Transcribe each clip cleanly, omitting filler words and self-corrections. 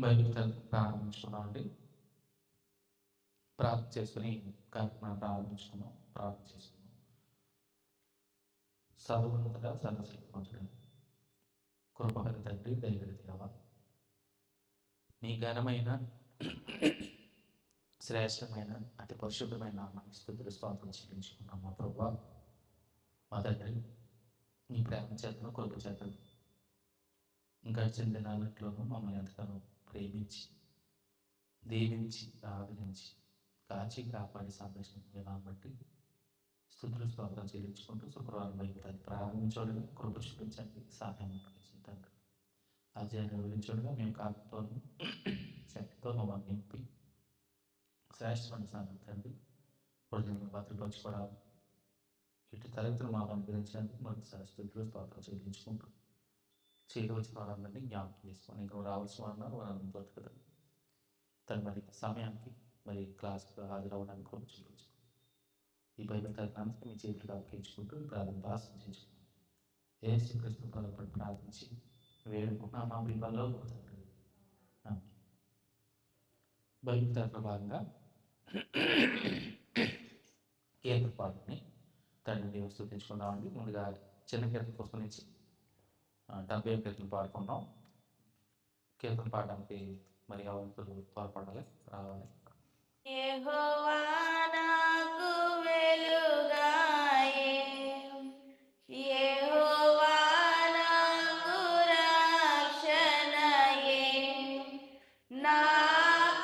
Bible ప్రారంభించుకున్నామండి. ప్రార్థన చేసుకుని కార్యక్రమాన్ని ప్రారంభించుకున్నాం. ప్రార్థన చేసుకున్నాం. సర్వోన్నతుడా, సర్వశక్తిమంతుడా, కృపగల తండ్రి, దయగల దేవ, నీ ఘనమైన శ్రేష్టమైన అతి పరిశుద్ధమైన నామానికి స్తుతులు స్తోత్రం చెల్లించుకున్నాం. మా ప్రభువా, మా తండ్రి, నీ ప్రేమ చేతను కృప చేతను గడిచిన దినాలట్లోనూ మమ్మల్ని ఎంతగానో ప్రేమించి, దీవించి, ఆదరించి, కాచి కాపాడి సంరక్షణ బట్టి స్తుతులు స్తోత్రం చెల్లించుకుంటూ శుక్రవారం బయలుదేరి ప్రారంభించడానికి కృప చూపించండి, సహాయం తండ్రి. అధ్యాయం వివరించడుగా మేము కాపుతోనూ శక్తితో మమ్మల్ని నింపి శ్రేష్టమైన సాధన తండ్రి హృదయంలో భద్రపరచుకోవడానికి ఇటు తరగతులు మాకు అనుగ్రహించడానికి మరొకసారి స్థితిలో స్తోత్రం చెల్లించుకుంటూ చేయవలసిన వారందరినీ జ్ఞాపకం చేసుకొని ఇంకా రావాల్సిన వారు వారందరూ దొరకదు తన మరి సమయానికి మరి క్లాస్కి హాజరవ్వడానికి కూడా చూపించు. ఈ బైబిల్ తరగతి మీ చేతులు అప్పగించుకుంటూ ప్రార్థన ప్రార్థించుకున్నాం. ఏ శ్రీకృష్ణ పరపడి ప్రార్థించి వేడుకున్నా మా బిడ్డల్లో బైబిల్ తరగతిలో భాగంగా కీర్తన పాటని తండ్రి దేవుడు స్తుతించుకుందామండి. ముందుగా చిన్న కీర్తన పుస్తకం నుంచి 70 కీర్తన పాడుకున్నాం. కీర్తన పాడడానికి మరి అవసరం తోడ్పడాలి, రావాలి. యెహోవా నాకు వెలుగాయే, యెహోవా నాకు రక్షణయే, నా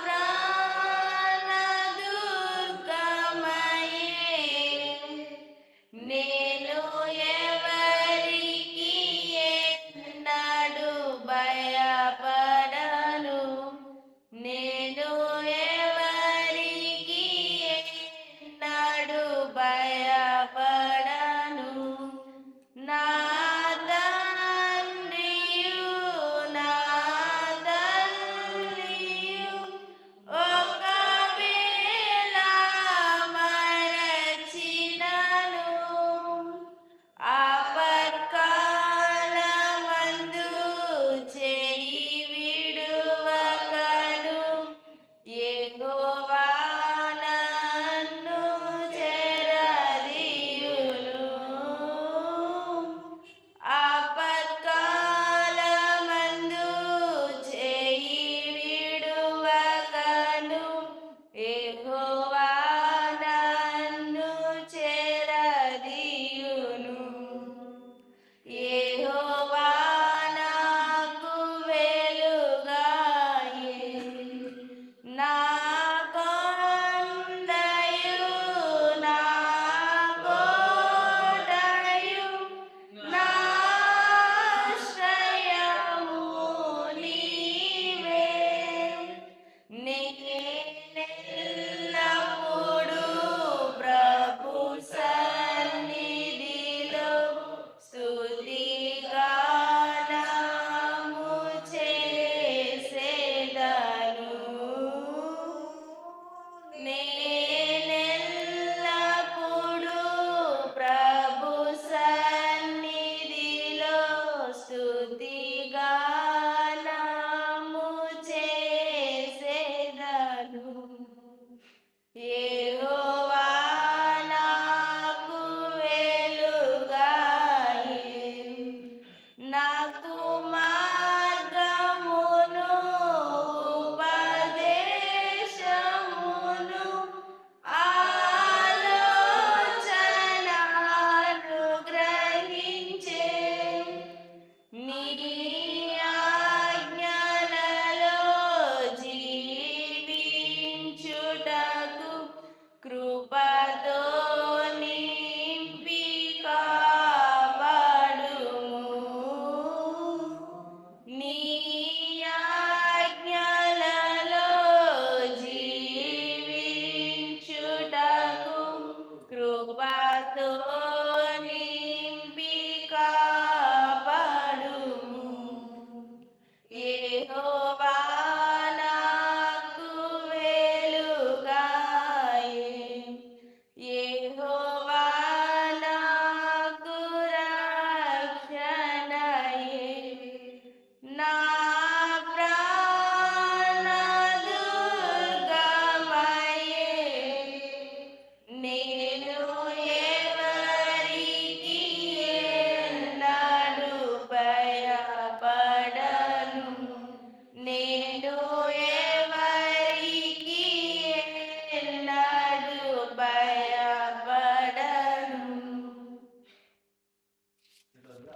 ప్రాణ దుర్గమయే, నేను ఎవరికి ఎన్నడూ భయపడను, నేను ఎవరికి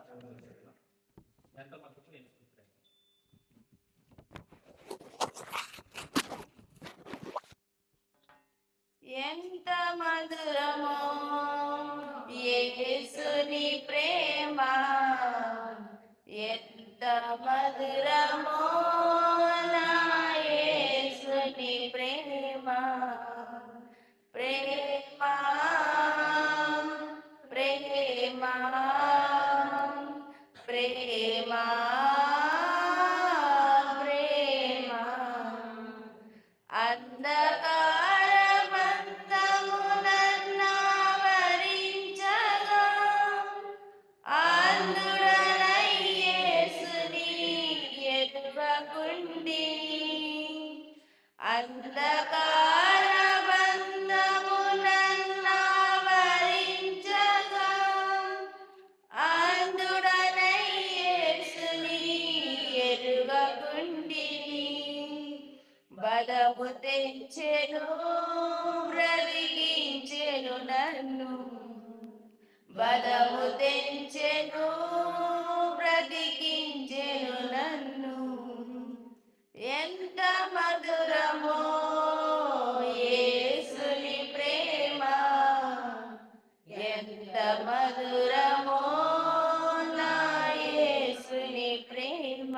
ఎంత మటుకు యేసు ప్రేమ. ఎంత మధురమో యేసుని ప్రేమ, ఎంత మధురమో నా యేసుని ప్రేమ. ప్రేమ ప్రేమ ప్రేమ ప్రేమ అంధకారమంతమునన్నావరించగా ఆంధ్రుడనై యేసుని ఎరుగకుండిని. అంధకారమంతమునన్నావరించగా ఆంధ్రుడనై యేసుని ఎరుగకుండిని. బలము తెంచెను బ్రతికించెను నన్ను, బలము తెంచెను బ్రతికించెను నన్ను. ఎంత మధురమో యేసుని ప్రేమ, ఎంత మధురమో నా యేసుని ప్రేమ.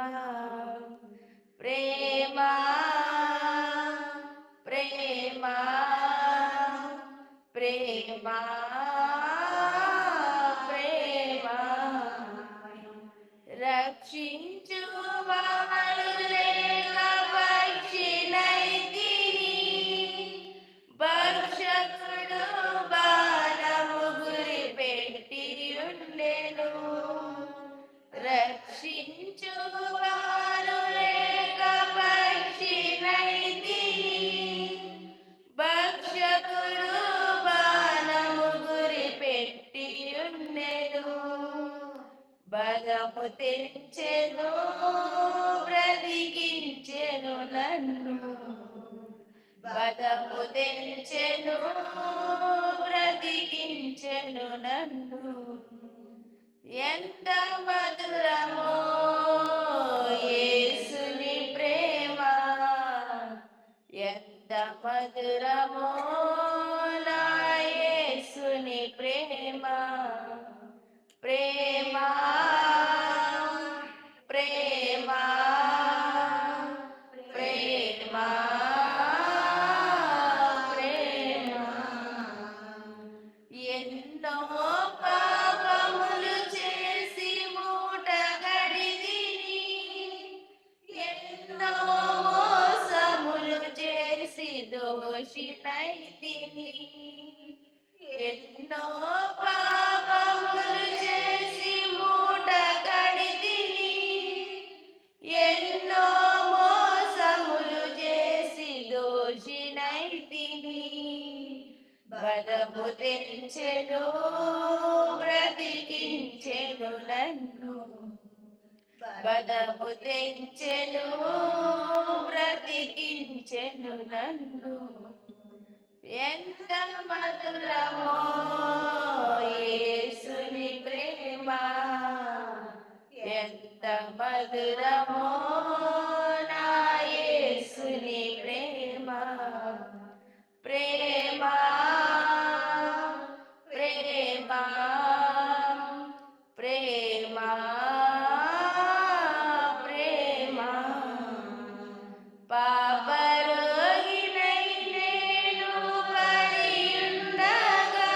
ప్రేమ ప్రేమ ప్రేమ ప్రేమ రక్షించు వారు లేక పక్షినైతిని, భక్షకుడు బాణము గురి పెట్టి ఉండెను. రక్షించు వారు లేక పక్షినైతిని, భక్షకుడు బాణము గురి పెట్టి ఉండెను. బలము తెంచెను బ్రతికించెను నన్ను, బలము తెంచెను బ్రతికించెను నన్ను. ఎంత మధురమో యేసుని ప్రేమ, ఎంత మధురమో నా యేసుని ప్రేమ. ప్రేమ ప్రేమ ప్రేమ ప్రేమ ఎన్నో పాపములు చేసి మూట గడిదిని, ఎన్నో మోసములు చేసి దోషినైతిని. ఎన్నో పాపములు చేసి మూట గడిదిని, ఎన్నో మోసములు చేసి దోషినైతిని. బలము తెంచెను బ్రతికించెను నన్ను, బలము తెంచెను బ్రతికించెను నన్ను. ఎంత మధురమో యేసుని ప్రేమ, ఎంత మధురమో నా యేసుని ప్రేమ. ప్రేమ ప్రేమ ప్రేమ ప్రేమ పాపరోగినై నేను పడి ఉండగా,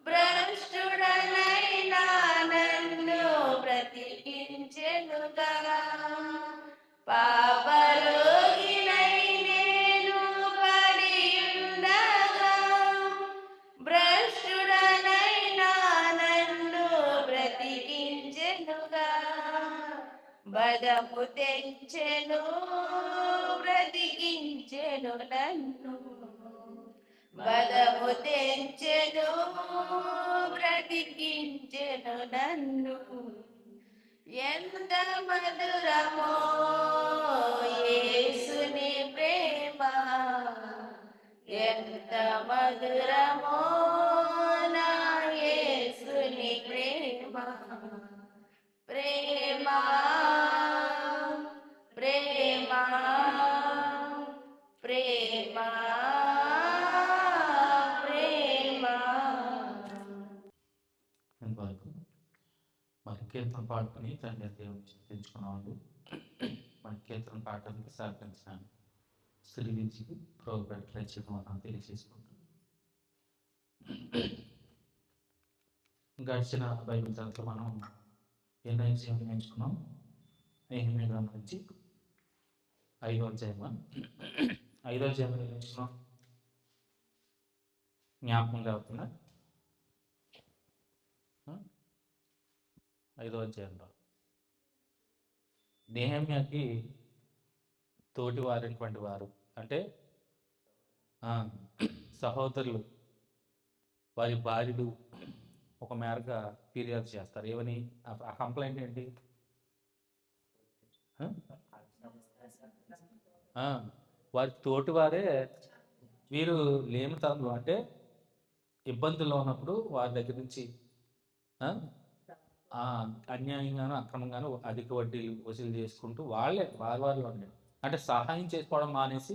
భ్రష్టుడనైనా నన్ను బ్రతికించెనుగా. పాపరోగినై నేను పడి ఉండగా, భ్రష్టుడనైనా నన్ను బ్రతికించెనుగా. బలము తెంచెను బ్రతికించెను నన్ను, బలము తెంచెను బ్రతికించెను నన్ను. ఎంత మధురమో యేసుని ప్రేమ, ఎంత మధురమో నా యేసుని ప్రేమ. ప్రేమ ప్రేమ ప్రేమ ప్రేమ. ఇంతవరకు మరి కీర్తన పాడుకుని తండ్రి దేవుని చింతించుకున్నామండి. మన కీర్తన పాడటానికి సహకరించిన స్త్రీ నుంచి ప్రోగ్రామ్ రచించమని తెలియజేసుకుంటాం. గడిచిన బైబిల్ చదువులో మనం ఎన్నో విషయాలు నేర్చుకున్నాం. నెహెమ్యా గ్రంథం నుంచి 5వ అధ్యాయం నేర్చుకున్నాం. జ్ఞాపకం అవుతుందా? 5వ అధ్యాయంలో నెహెమ్యాకి తోటి వారైనటువంటి వారు అంటే సహోదరులు, వారి భార్యలు ఒక మేరగా ఫిర్యాదు చేస్తారు. ఏమని? ఆ కంప్లైంట్ ఏంటి? వారి తోటి వారే వీరు లేమితనంలో అంటే ఇబ్బందుల్లో ఉన్నప్పుడు వారి దగ్గర నుంచి అన్యాయంగాను అక్రమంగాను అధిక వడ్డీలు వసూలు చేసుకుంటూ వారిలో ఉండే అంటే సహాయం చేసుకోవడం మానేసి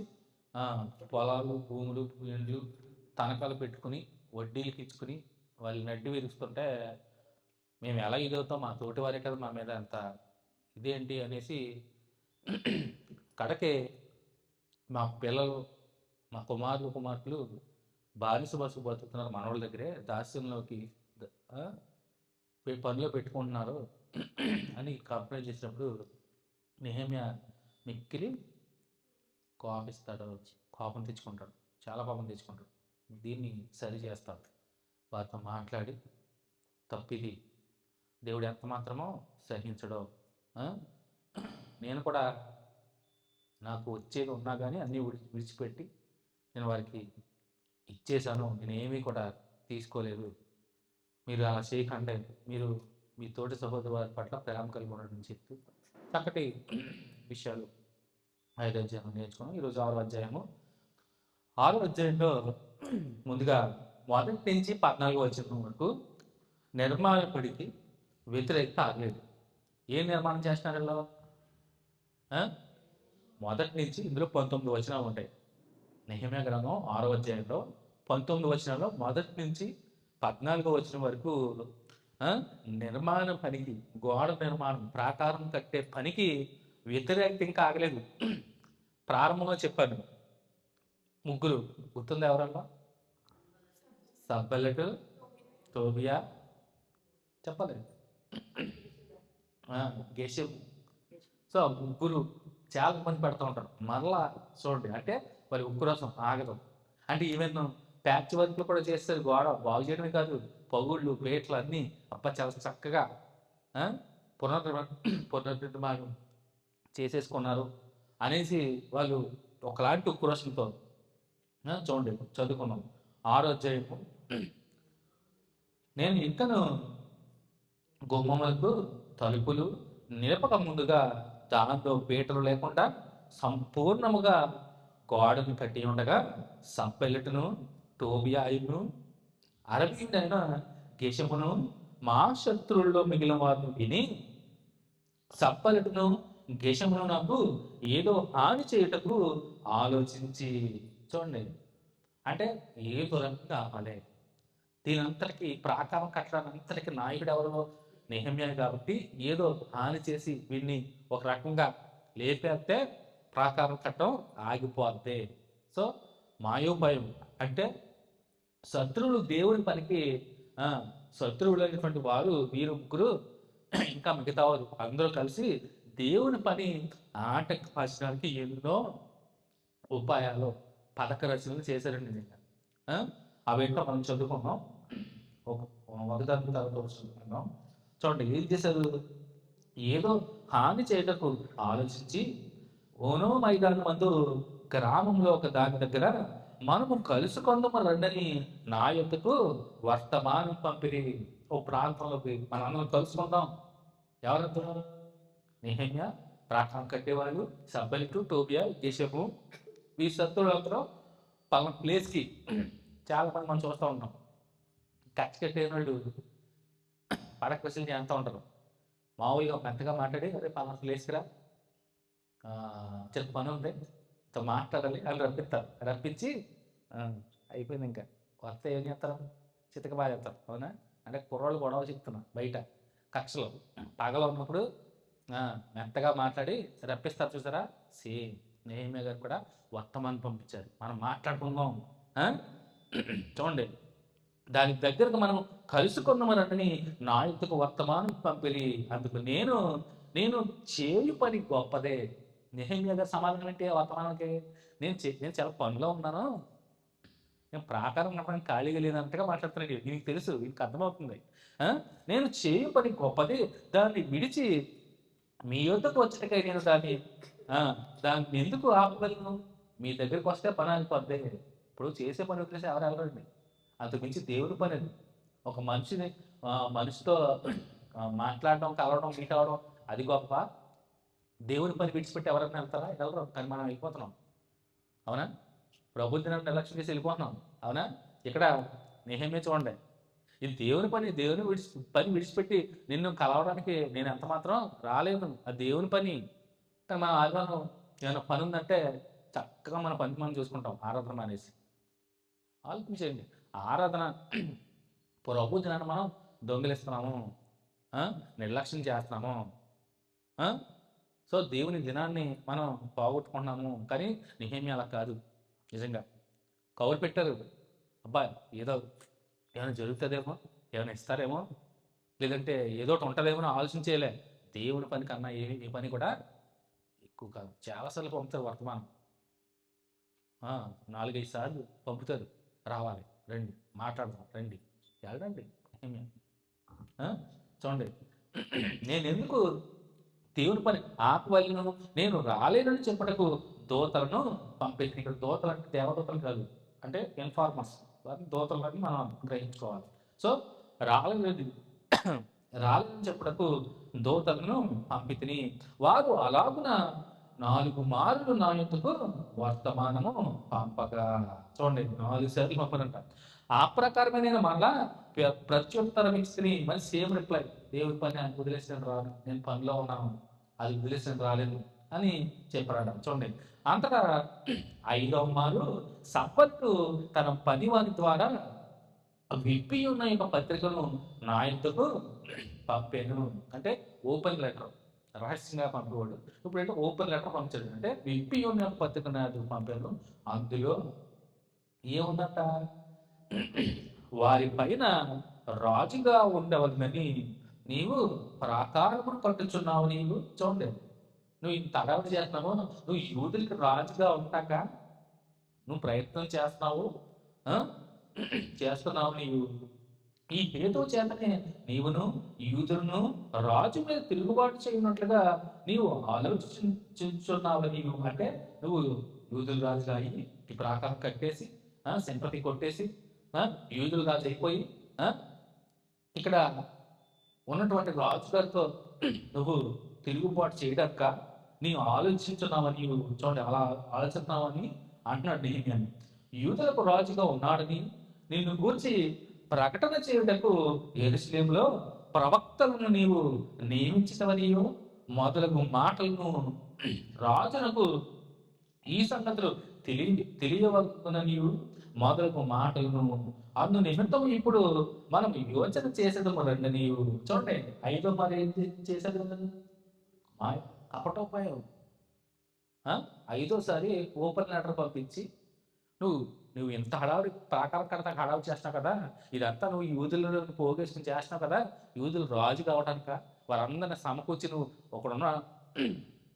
పొలాలు, భూములు, ఇండ్లు తనఖాలు పెట్టుకుని వడ్డీలకి ఇచ్చుకుని వాళ్ళు నడ్డి విరుస్తుంటే మేము ఎలా ఇదవుతాం, మా తోటి వారే కదా మా మీద అంత ఇదేంటి అనేసి కడకే మా పిల్లలు, మా కుమార్తెలు బానిస బస్సు బతుకుతున్నారు, మనవాళ్ళ దగ్గరే దాస్యంలోకి పనిలో పెట్టుకుంటున్నారు అని కంప్లైంట్ చేసినప్పుడు నెహెమ్యా మిక్కిలి కోపం తెచ్చుకుంటాడు, చాలా కోపం తెచ్చుకుంటాడు. దీన్ని సరి చేస్తాడు, వారితో మాట్లాడి తప్పిది దేవుడు ఎంత మాత్రమో సహించడో, నేను కూడా నాకు వచ్చేది ఉన్నా కానీ అన్నీ విడిచిపెట్టి నేను వారికి ఇచ్చేశాను, నేనేమీ కూడా తీసుకోలేదు, మీరు అలా చేయకండి, మీరు మీ తోటి సహోదరు వారి పట్ల ప్రేమ కలిగి ఉండడం చెప్తూ చక్కటి విషయాలు 5వ అధ్యాయం నేర్చుకున్నాం. ఈరోజు 6వ అధ్యాయము. 6వ అధ్యాయంలో ముందుగా 1 నుంచి 14 వచనం వరకు నిర్మాణకుడికి వ్యతిరేకత ఆగలేదు. ఏం నిర్మాణం చేస్తున్నారు ఇలా? 1 నుంచి ఇందులో 19 వచనాలు ఉంటాయి. నెహెమ్యా గ్రంథం 6వ అధ్యాయంలో 19 వచనాల్లో 1 నుంచి 14వ వచనం వరకు నిర్మాణ పనికి, గోడ నిర్మాణం, ప్రాకారం కట్టే పనికి వ్యతిరేకత ఇంకా ఆగలేదు. ప్రారంభంలో చెప్పాను, ముగ్గురు గుర్తుంది ఎవరన్నా? సబ్బెలెటు, తోబియా, చెప్పలేదు, గెషెము. సో ముగ్గురు చాలా మంది పెడతా ఉంటారు. మరలా చూడండి, అంటే వారి ఉక్కు రసం ఆగదు. అంటే ఈవెన్ ప్యాచ్ వర్క్లు కూడా చేస్తారు. గోడ బాగు చేయడమే కాదు, పగుళ్ళు, పేట్లు అన్నీ చాలా చక్కగా పునర్నిర్మాణం చేసేసుకున్నారు అనేసి వాళ్ళు ఒకలాంటి ఉక్కు రసంతో చూడండి చదువుకున్నాం. 6వ అధ్యాయము. నేను ఇంకను గుమ్మములకు తలుపులు నిలపక ముందుగా దానిలో పీటలు లేకుండా సంపూర్ణముగా గోడను కట్టి ఉండగా సంపెల్లెటును, టోబియాయును, అరబీయుడైన గెషెమును మా శత్రువుల్లో మిగిలిన వారిని విని సంపెల్లెటును, గెషెమును నాకు ఏదో హాని చేయుటకు ఆలోచించి. చూడండి, అంటే ఏదో రకంగా ఆపాలి. దీనంతటికి ప్రాకారం కట్టడానంతటికి నాయకుడు ఎవరో? నెహెమ్యా. కాబట్టి ఏదో హాని చేసి వీడిని ఒక రకంగా లేపేస్తే ప్రాకారం కట్టడం ఆగిపోద్ది. సో మాయోపాయం అంటే శత్రువులు దేవుని పనికి శత్రువులైనటువంటి వారు వీరు ముగ్గురు ఇంకా మిగతా వారు అందరూ కలిసి దేవుని పని ఆటంకపరచడానికి ఎన్నో ఉపాయాలు, పథక రచనలు చేశారండి. అవేంటో మనం చదువుకున్నాం. ఒకదాని తర్వాత చదువుకున్నాం. చూడండి ఏం చేశారు? ఏదో హాని చేయటకు ఆలోచించి ఓనో మైదానం మందు గ్రామంలో ఒక దాని దగ్గర మనము కలుసుకుందాము రండని నా యొద్దకు వర్తమానం పంపిణీ. ఓ ప్రాంతంలోకి మనందరం కలుసుకుందాం. ఎవరందరూ? నెహెమ్యా, ప్రాకారం కట్టేవాళ్ళు, సబ్బెలెటు, టోబియా, గెషెము, ఈ శత్రువులందరూ పలానా ప్లేస్కి. చాలా మంది మనం చూస్తూ ఉంటాం, కచ్చి కట్టే వాళ్ళు పడక వసూలు చేస్తూ ఉంటారు. మామూలుగా మెత్తగా మాట్లాడి అదే పలానా ప్లేస్కి రా, చిన్న పని ఉంది, ఇంత మాట్లాడాలి అని రప్పిస్తారు. రప్పించి ఆ, అయిపోయింది. ఇంకా వస్తే ఏం చేస్తారు, చితక బాగా చేస్తారు. అవునా? అంటే కుర్రోళ్ళు గొడవ చెప్తున్నా బయట కక్షలు పగలు ఉన్నప్పుడు ఆ, మెత్తగా మాట్లాడి రప్పిస్తారు చూసారా. సేమ్ నెహెమ్యా గారు కూడా వర్తమానం పంపించారు, మనం మాట్లాడుకుందాం. ఆ? చూడండి, దానికి దగ్గరకు మనం కలుసుకున్నామని నా యుద్ధకు వర్తమానం పంపిరి, అందుకు నేను నేను చేయు పని గొప్పదే. నెహెమ్యా గారి సమాధానం ఏంటి ఆ వర్తమానానికి? నేను చాలా పనిలో ఉన్నాను, నేను ప్రాకారం నడపడానికి ఖాళీగా లేనంతగా మాట్లాడుతున్నాడు. నీకు తెలుసు, నీకు అర్థమవుతుంది. ఆ? నేను చేయు పని గొప్పది, దాన్ని విడిచి మీ యొద్దకు వచ్చటకై నేను ఆ, దాన్ని ఎందుకు ఆపగలను? మీ దగ్గరికి వస్తే పని ఆగిపోద్ది. ఇప్పుడు చేసే పని వదిలేసి ఎవరు వెళ్ళరండి. అంతకు మించి దేవుడి పని అది. ఒక మనిషిని మనిషితో మాట్లాడడం, కలవడం, మీట్ అవ్వడం అది గొప్ప. దేవుడి పని విడిచిపెట్టి ఎవరైనా వెళ్తారా? వెళ్ళరు. కానీ మనం వెళ్ళిపోతున్నాం. అవునా? ప్రభు దినాన్ని నిర్లక్ష్యం చేసి వెళ్ళిపోతున్నాం. అవునా? ఇక్కడ నెహెమ్యా చూడండి, ఇది దేవుని పని, పని విడిచిపెట్టి నిన్ను కలవడానికి నేను ఎంత మాత్రం రాలేదు. అది దేవుని పని. కానీ మనం ఆదివారం ఏమైనా పని ఉందంటే చక్కగా మన పని మనం చూసుకుంటాం, ఆరాధన మానేసి. ఆలోచించండి, ఆరాధన ప్రభు దినాన్ని మనం దొంగిలిస్తున్నాము, నిర్లక్ష్యం చేస్తున్నాము. సో దేవుని దినాన్ని మనం పోగొట్టుకుంటున్నాము. కానీ నెహెమ్యా అలా కాదు. నిజంగా కవర్ పెట్టారు. అబ్బాయి ఏదో ఏమైనా జరుగుతుందేమో, ఏమైనా ఇస్తారేమో, లేదంటే ఏదో ఒకటి ఉంటుందేమో ఆలోచించేయలే. దేవుని పని కన్నా ఏ పని కూడా ఎక్కువ కాదు. చాలాసార్లు పంపుతారు వర్తమానం, 4-5 సార్లు పంపుతారు. రావాలి, రండి, మాట్లాడదాం, రండి, వెళ్ళండి. చూడండి, నేను ఎందుకు దేవుని పని ఆపవలను, నేను రాలేనని చెప్పటకు దూతలను పంపించింది. ఇక్కడ దూతలు అంటే దేవదూతలు కాదు, అంటే ఇన్ఫార్మర్స్, వారిని దూతలని మనం గ్రహించుకోవాలి. సో రాలేదు రాలేదని చెప్పటకు దూతలను పంపితిని, వారు అలాగున 4 మార్లు నా యొద్దకు వర్తమానము పంపగా. చూడండి, 4 సార్లు పంపనంట. ఆ ప్రకారమే నేను మళ్ళా ప్రత్యుత్తరం ఇచ్చి మరి సేమ్ రిప్లై, దేవుడి పని ఆయన వదిలేసిన రాను, నేను పనిలో ఉన్నాను, అది వదిలేసిన రాలేదు అని చెప్పాడు. చూడండి, అంతటా 5వ మారు సంపత్తు తన పని వారి ద్వారా విప్పి ఉన్న యొక్క పత్రికను నా యొద్దకు పంపాను. అంటే ఓపెన్ లెటర్, రహస్యంగా పంపేవాడు. ఇప్పుడు అంటే ఓపెన్ లెటర్ పంపించాడు. అంటే విప్పి ఉన్న యొక్క పత్రిక నా యొద్దకు పంపాను. అందులో ఏముందంట, వారి పైన రాజుగా ఉండవలనని నీవు ప్రాకారమును కట్టుచున్నావు. నీవు చూడండి, నువ్వు ఇంత అడవి చేస్తున్నావు, నువ్వు యూదులకి రాజుగా ఉంటాక నువ్వు ప్రయత్నం చేస్తున్నావు. నీవు ఈ హేతు చేతనే నీవును యూదులను రాజు మీద తిరుగుబాటు చేయనట్లుగా నీవు ఆలోచించున్నావు. నీవు అంటే నువ్వు యూదుల రాజుగా అయ్యి ఈ ప్రాకారం కట్టేసి సింపతి కొట్టేసి యూదులు రాజు అయిపోయి ఇక్కడ ఉన్నటువంటి రాజుగారితో నువ్వు తిరుగుబాటు చేయడాక నీవు ఆలోచించున్నావని, నీవు చూడండి అలా ఆలోచిస్తున్నావని అంటున్నాడు నెహెమ్యా. యూదులకు రాజుగా ఉన్నాడని నిన్ను గూర్చి ప్రకటన చేయుటకు యెరూషలేములో ప్రవక్తలను నీవు నియమించవని మొదలగు మాటలను రాజునకు ఈ సంగతులు తెలియవలనని మొదలగు మాటలను అందు నిమిత్తం ఇప్పుడు మనం యోచన చేసేదము రండి. నీవు చూడండి, 5వ మరి ఏం చేసేది కపటోపాయం. 5వసారి ఓపెన్ లెటర్ పంపించి నువ్వు ఎంత హడావుడి ప్రాకారం కడతా హడావుడి చేస్తున్నావు కదా, ఇదంతా నువ్వు యూదులను పోగేసుకుని చేస్తున్నావు కదా, యూదులు రాజు కావడానిక, వారందరిని సమకూర్చి నువ్వు ఒకడున్న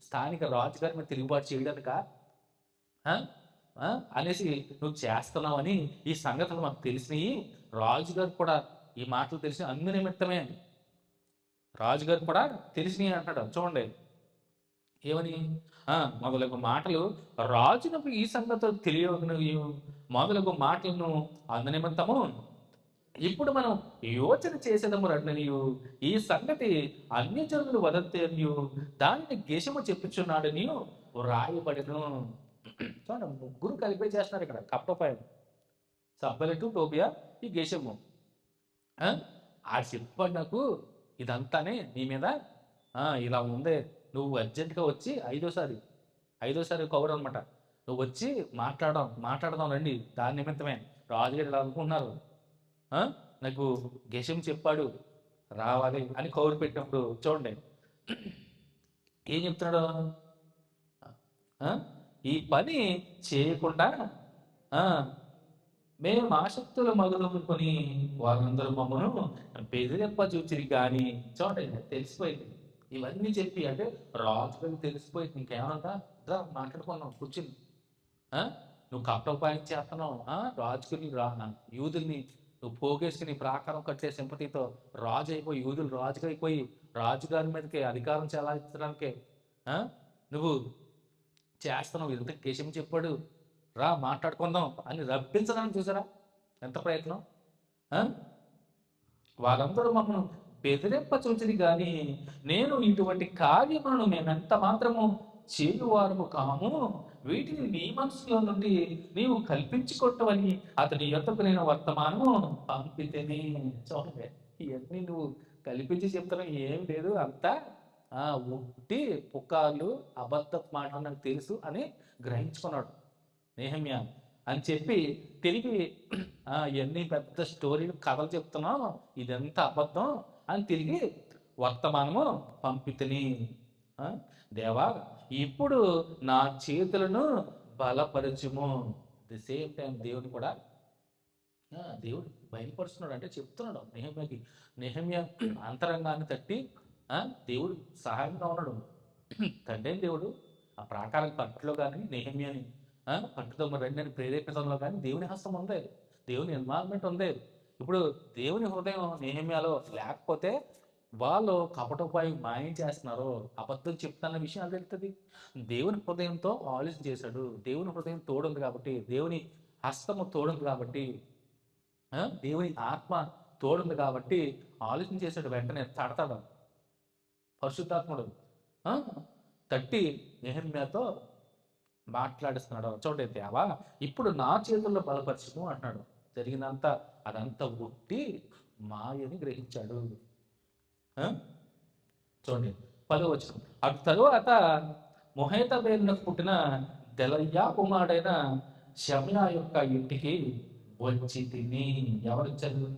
స్థానిక రాజుగారి మీద తిరుగుబాటు చేయడానిక అనేసి నువ్వు చేస్తున్నావని ఈ సంగతులు మాకు తెలిసినవి. రాజుగారు కూడా ఈ మాటలు తెలిసిన అందు నిమిత్తమే రాజుగారు కూడా తెలిసినవి అంటాడు. చూడండి ఏమని, మొదలగు మాటలు రాజునకు ఈ సంగతులు తెలియనవి మొదలగు మాటలను అందు నిమిత్తము ఇప్పుడు మనం యోచన చేసేదము రండనియు, ఈ సంగతి అన్యజనులు వదంతనియు దానిని గేషము చెప్పుచున్నాడు నీవు రాయబడిను. చూడండి, 3 కలిపే చేస్తున్నారు ఇక్కడ. కప్పపాయం, సబ్బలెటు, టోబియా, ఈ గేషము. ఆ చెప్పాడు నాకు ఇదంతానే నీ మీద ఇలా ఉంది, నువ్వు అర్జెంటుగా వచ్చి ఐదోసారి కవర్ అనమాట, నువ్వు వచ్చి మాట్లాడదాం రండి, దాని నిమిత్తమే రాజుగారు ఇలా అనుకుంటున్నారు, ఆ, నాకు గెషం చెప్పాడు రావాలి అని కౌరు పెట్టినప్పుడు చూడండి ఏం చెప్తున్నాడు, ఆ, ఈ పని చేయకుండా ఆ, మేము ఆసక్తుల మొదలుకొని వారందరూ మమ్మను బెదిరింప చూచిరి కానీ చూడండి తెలిసిపోయింది. ఇవన్నీ చెప్పి అంటే రాజులకు తెలిసిపోయింది. ఇంకేమన్నా మాట్లాడుకున్నావు కూర్చుని, ఆ, నువ్వు కప్పటోపాయం చేస్తున్నావు, రాజుకుని యూదుల్ని నువ్వు పోగేసి నీ ప్రాకారం కట్టే సింపతితో యూదులు రాజుగా అయిపోయి రాజుగారి మీదకి అధికారం చెలాయించడానికే నువ్వు చేస్తున్నావు. ఎంత కేశం చెప్పాడు, మాట్లాడుకుందాం అని రప్పించడానికి చూసారా ఎంత ప్రయత్నం. ఆ? వారందరూ మమ్మల్ని బెదిరింప చూచిరి కానీ నేను ఇటువంటి కార్యములను మేమెంత మాత్రము చేయువారము కాము, వీటిని నీ మనసులో నుండి నీవు కల్పించుకొట్టవని అతని యొక్కకు నేను వర్తమానము పంపితేనే. చూడండి ఇవన్నీ నువ్వు కల్పించి చెప్తున్నావు, ఏం లేదు, అంతా ఉట్టి పుకార్లు అబద్ధపు మాటలు నాకు తెలుసు అని గ్రహించుకున్నాడు నెహెమ్యా అని చెప్పి తిరిగి ఇవన్నీ పెద్ద స్టోరీలు కథలు చెప్తున్నాం, ఇదంతా అబద్ధం అని తిరిగి వర్తమానము పంపితిని. దేవా ఇప్పుడు నా చేతులను బలపరచుము. ది సేమ్ టైం దేవుడు కూడా దేవుడు బయలుపరుస్తున్నాడు, అంటే చెప్తున్నాడు నెహెమ్యాకి. నెహెమ్యా అంతరంగాన్ని తట్టి దేవుడు సహాయంగా ఉన్నాడు. తండ్రి దేవుడు ఆ ప్రాకారం కట్టులో కానీ నెహెమ్యాని కట్టుతో రెండని ప్రేరేపించడంలో కానీ దేవుని హస్తం ఉంది, దేవుని ఇన్వాల్వ్మెంట్ ఉంది. ఇప్పుడు దేవుని హృదయం నెహెమ్యాలో లేకపోతే వాళ్ళు కపటోపాయం మాయం చేస్తున్నారు, అబద్ధం చెప్తున్న విషయం అది తెలుస్తుంది. దేవుని హృదయంతో ఆలోచన చేశాడు, దేవుని హృదయం తోడుంది కాబట్టి, దేవుని హస్తము తోడుంది కాబట్టి, దేవుని ఆత్మ తోడుంది కాబట్టి ఆలోచన చేశాడు. వెంటనే తడతాడు పరిశుద్ధాత్ముడు తట్టి నెహెమ్యాతో మాట్లాడిస్తున్నాడు. చూడండి దేవా ఇప్పుడు నా చేతుల్లో బలపరచుము అంటున్నాడు. జరిగినంతా అదంతా ఉట్టి మాయని గ్రహించాడు. చూడండి 10వ వచనం. అటు తరువాత మొహేతబేలునకు పుట్టిన దెలయ్యా కుమారుడైన షమ్యా యొక్క ఇంటికి వచ్చి తిని. ఎవరు వచ్చారు?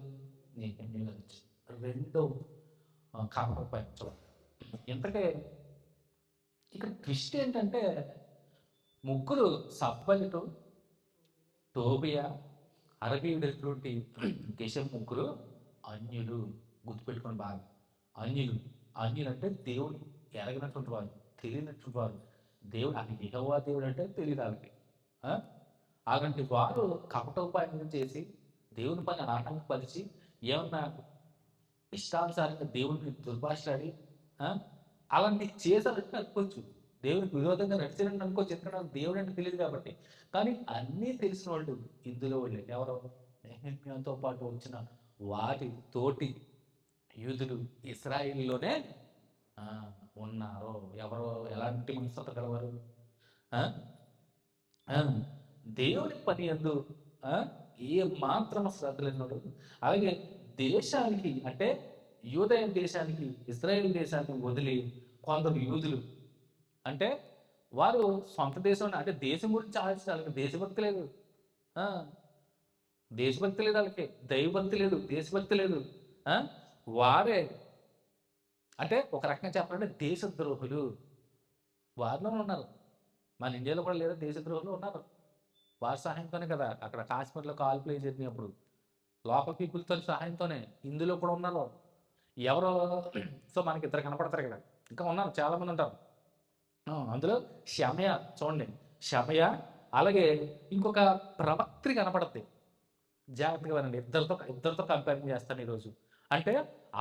రెండో కాకపోయి చూడండి. ఇంతకే ఇక్కడ ట్విస్ట్ ఏంటంటే ముగ్గురు సబ్బలిటు టోబియా అరబీయుడైనటువంటి గెషం ముగ్గురు అన్యులు. గుర్తుపెట్టుకొని బాగా, అన్యులు అంటే దేవుడు ఎరగనటువంటి వారు, తెలియనటువంటి వారు. దేవుడు అది యెహోవా దేవుడు అంటే తెలియదు వాళ్ళకి. అలాంటి వారు కపటోపాయం చేసి దేవుని పని ఆటంకపరిచి ఏమన్నా ఇష్టానుసారంగా దేవుడిని దుర్భాషలాడి అలాంటి చేశారంటే అనుకోవచ్చు, దేవునికి విరోధంగా నడిచినట్టు అనుకోవచ్చు. ఎందుకంటే దేవుడు అంటే తెలియదు కాబట్టి. కానీ అన్నీ తెలిసిన వాళ్ళు ఇందులో వాళ్ళే. ఎవరో నెహెమ్యాతో పాటు వచ్చిన వారి తోటి యూదులు ఇశ్రాయేలులోనే ఉన్నారు. ఎవరో ఎలాంటి మనస్తత గలవారు, దేవుని పని యందు ఏ మాత్రం శ్రద్ధ లేనివాడు. అలాగే దేశానికి అంటే యూదయ దేశానికి ఇశ్రాయేల్ దేశానికి వదిలి కొందరు యూదులు అంటే వారు సొంత దేశం అంటే దేశం గురించి ఆలోచించాలి. దేశభక్తి లేదు, దేశభక్తి లేదు వాళ్ళకి, దైవభక్తి లేదు, దేశభక్తి లేదు. వారే అంటే ఒక రకంగా చెప్పాలంటే దేశద్రోహులు వారిలోనే ఉన్నారు. మన ఇండియాలో కూడా లేదా దేశద్రోహులు ఉన్నారు. వారి సహాయంతోనే కదా అక్కడ కాశ్మీర్లో కాల్పులు జరిగినప్పుడు లోకల్ పీపుల్తో సహాయంతోనే ఇందులో కూడా ఉన్నారు. ఎవరో సో మనకి ఇద్దరు కనపడతారు కదా, ఇంకా ఉన్నారు చాలామంది ఉంటారు. అందులో షమయ చూడండి, షమయ అలాగే ఇంకొక ప్రవక్త్రి కనపడుద్ది. జాగ్రత్తగా వినండి, ఇద్దరితో కంపేరింగ్ చేస్తాను ఈరోజు. అంటే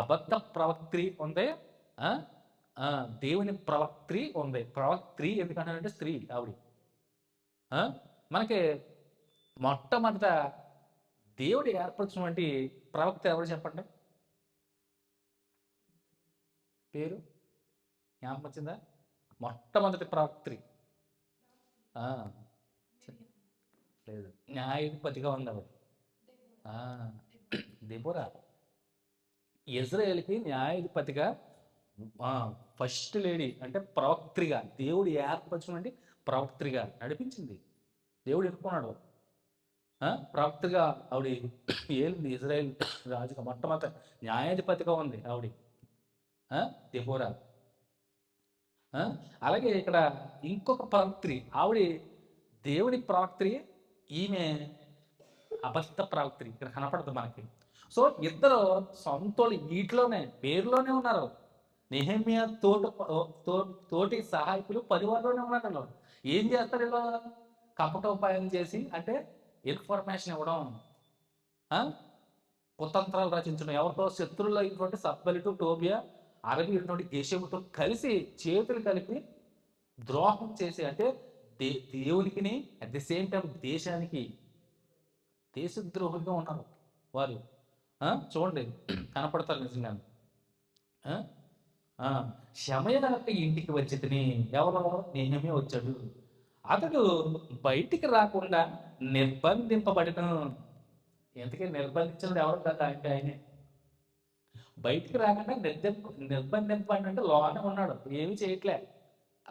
అబద్ధ ప్రవక్త్రి ఉంది, దేవుని ప్రవక్త్రి ఉంది. ప్రవక్త్రి ఎందుకంటే స్త్రీ ఆవిడ. మనకి మొట్టమొదట దేవుడు ఏర్పరిచినటువంటి ప్రవక్త ఎవరు చెప్పండి? పేరు జ్ఞాపకం వచ్చిందా? మొట్టమొదటి ప్రవక్త్రి లేదు, న్యాయాధిపతిగా ఉంది ఆవిడ. దెబోరా ఇజ్రాయేల్కి న్యాయాధిపతిగా ఫస్ట్ లేడీ అంటే ప్రవక్త్రిగా దేవుడు ఏర్పరచుకున్నటువంటి ప్రవక్త్రిగా నడిపించింది. దేవుడు ఎన్నుకున్నాడు. ప్రవక్తగా ఆవిడ ఏలింది. ఇజ్రాయేల్ రాజుగా మొట్టమొదటి న్యాయాధిపతిగా ఉంది ఆవిడ, దెబోరా. అలాగే ఇక్కడ ఇంకొక ప్రవక్త్రి, ఆవిడ దేవుడి ప్రవక్త్రి, ఈమె అబద్ధ ప్రవక్త్రి ఇక్కడ కనపడదు మనకి. సో ఇద్దరు సొంతోళ్ళు వీటిలోనే పేరులోనే ఉన్నారు. నెహెమ్యా తోటి సహాయకులు 10 వారిలోనే ఉన్నారు. వీళ్ళు ఏం చేస్తారు? ఇలా కపటోపాయం చేసి, అంటే ఇన్ఫర్మేషన్ ఇవ్వడం, కుతంత్రాలు రచించడం, ఎవరితో శత్రువులు అయినటువంటి సబ్బలిటు, టోబియా, అరబి ఇటువంటి గెషెముతో కలిసి చేతులు కలిపి ద్రోహం చేసి, అంటే దేవునికి అట్ ది సేమ్ టైం దేశానికి దేశద్రోహులుగా ఉన్నారు వారు. చూడండి కనపడతారు నిజంగా. షమయ ఇంటికి వచ్చి తిని, ఎవరో నెహెమ్యా వచ్చాడు. అతడు బయటికి రాకుండా నిర్బంధింపబడిన. ఎందుకంటే నిర్బంధించినది ఎవరు కదా అంటే ఆయనే. బయటికి రాకుండా నిర్బంధింపబడిన అంటే లోనే ఉన్నాడు, ఏమీ చేయట్లే,